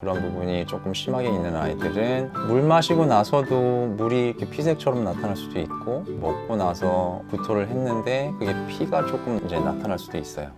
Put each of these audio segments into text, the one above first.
그런 부분이 조금 심하게 있는 아이들은 물 마시고 나서도 물이 이렇게 피색처럼 나타날 수도 있고, 먹고 나서 구토를 했는데 그게 피가 조금 이제 나타날 수도 있어요.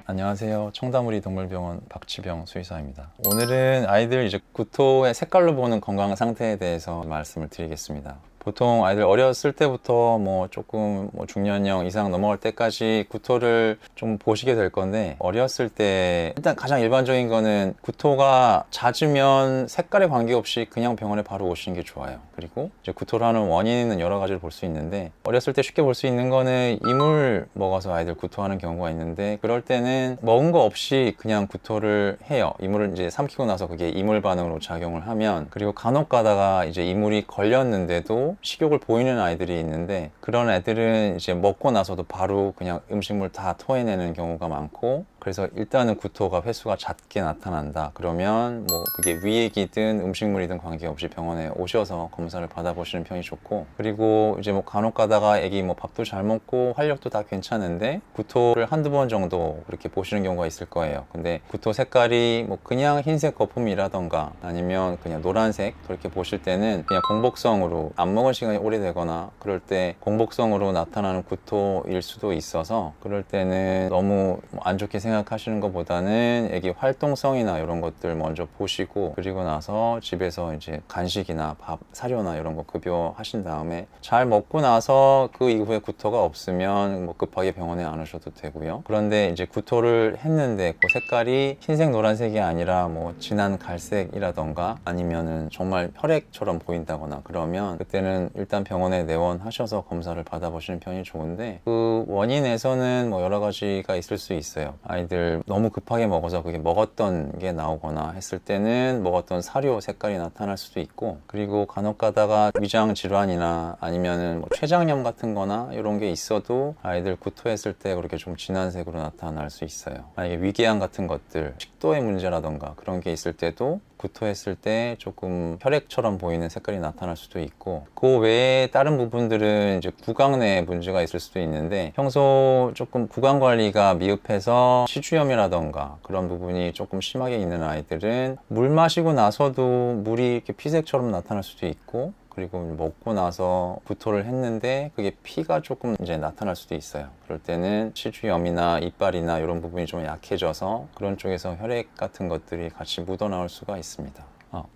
안녕하세요. 청담우리 동물병원 박치병 수의사입니다. 오늘은 아이들 이제 구토의 색깔로 보는 건강 상태에 대해서 말씀을 드리겠습니다. 보통 아이들 어렸을 때부터 조금 중년형 이상 넘어갈 때까지 구토를 좀 보시게 될 건데, 어렸을 때 일단 가장 일반적인 거는 구토가 잦으면 색깔에 관계없이 그냥 병원에 바로 오시는 게 좋아요. 그리고 이제 구토를 하는 원인은 여러 가지를 볼 수 있는데, 어렸을 때 쉽게 볼 수 있는 거는 이물 먹어서 아이들 구토하는 경우가 있는데, 그럴 때는 먹은 거 없이 그냥 구토를 해요. 이물을 이제 삼키고 나서 그게 이물 반응으로 작용을 하면, 그리고 간혹 가다가 이제 이물이 걸렸는데도 식욕을 보이는 아이들이 있는데, 그런 애들은 이제 먹고 나서도 바로 그냥 음식물 다 토해내는 경우가 많고, 그래서 일단은 구토가 횟수가 잦게 나타난다 그러면 그게 위액이든 음식물이든 관계없이 병원에 오셔서 검사를 받아보시는 편이 좋고, 그리고 이제 간혹 가다가 애기 밥도 잘 먹고 활력도 다 괜찮은데 구토를 한두 번 정도 그렇게 보시는 경우가 있을 거예요. 근데 구토 색깔이 그냥 흰색 거품이라던가 아니면 그냥 노란색 그렇게 보실 때는 그냥 공복성으로 안 먹은 시간이 오래되거나 그럴 때 공복성으로 나타나는 구토일 수도 있어서, 그럴 때는 너무 안 좋게 생각하시는 것보다는 애기 활동성이나 이런 것들 먼저 보시고, 그리고 나서 집에서 이제 간식이나 밥, 사료나 이런 거 급여하신 다음에 잘 먹고 나서 그 이후에 구토가 없으면 급하게 병원에 안 오셔도 되고요. 그런데 이제 구토를 했는데 그 색깔이 흰색 노란색이 아니라 진한 갈색이라던가 아니면은 정말 혈액처럼 보인다거나 그러면 그때는 일단 병원에 내원하셔서 검사를 받아보시는 편이 좋은데, 그 원인에서는 여러 가지가 있을 수 있어요. 아이들 너무 급하게 먹어서 그게 먹었던 게 나오거나 했을 때는 먹었던 사료 색깔이 나타날 수도 있고, 그리고 간혹 가다가 위장 질환이나 아니면은 췌장염 같은 거나 이런 게 있어도 아이들 구토했을 때 그렇게 좀 진한 색으로 나타날 수 있어요. 만약에 위궤양 같은 것들, 식도의 문제라던가 그런 게 있을 때도 구토했을 때 조금 혈액처럼 보이는 색깔이 나타날 수도 있고, 그 외에 다른 부분들은 이제 구강 내에 문제가 있을 수도 있는데, 평소 조금 구강 관리가 미흡해서 시주염이라던가 그런 부분이 조금 심하게 있는 아이들은 물 마시고 나서도 물이 이렇게 피색처럼 나타날 수도 있고, 그리고 먹고 나서 구토를 했는데 그게 피가 조금 이제 나타날 수도 있어요. 그럴 때는 시주염이나 이빨이나 이런 부분이 좀 약해져서 그런 쪽에서 혈액 같은 것들이 같이 묻어나올 수가 있습니다.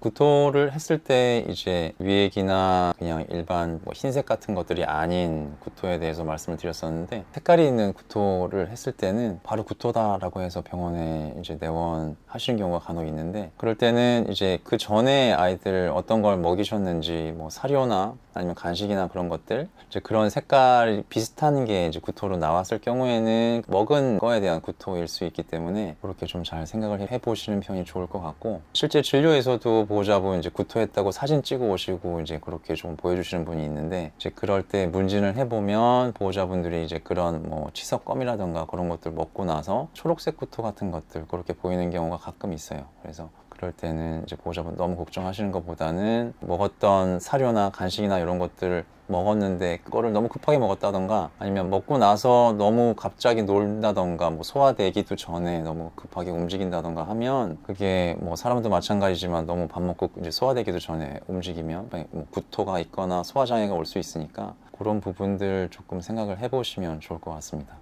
구토를 했을 때 이제 위액이나 그냥 일반 흰색 같은 것들이 아닌 구토에 대해서 말씀을 드렸었는데, 색깔이 있는 구토를 했을 때는 바로 구토다라고 해서 병원에 이제 내원하시는 경우가 간혹 있는데, 그럴 때는 이제 그 전에 아이들 어떤 걸 먹이셨는지 사료나 아니면 간식이나 그런 것들, 이제 그런 색깔이 비슷한 게 이제 구토로 나왔을 경우에는 먹은 거에 대한 구토일 수 있기 때문에 그렇게 좀 잘 생각을 해보시는 편이 좋을 것 같고, 실제 진료에서도 보호자분 이제 구토했다고 사진 찍어 오시고 이제 그렇게 좀 보여주시는 분이 있는데, 이제 그럴 때 문진을 해보면 보호자분들이 이제 그런 치석껌이라던가 그런 것들 먹고 나서 초록색 구토 같은 것들 그렇게 보이는 경우가 가끔 있어요. 그래서 그럴 때는 이제 보호자분 너무 걱정하시는 것보다는 먹었던 사료나 간식이나 이런 것들을 먹었는데 그거를 너무 급하게 먹었다던가 아니면 먹고 나서 너무 갑자기 놀다던가 소화되기도 전에 너무 급하게 움직인다던가 하면, 그게 사람도 마찬가지지만 너무 밥 먹고 이제 소화되기도 전에 움직이면 구토가 있거나 소화장애가 올 수 있으니까 그런 부분들 조금 생각을 해보시면 좋을 것 같습니다.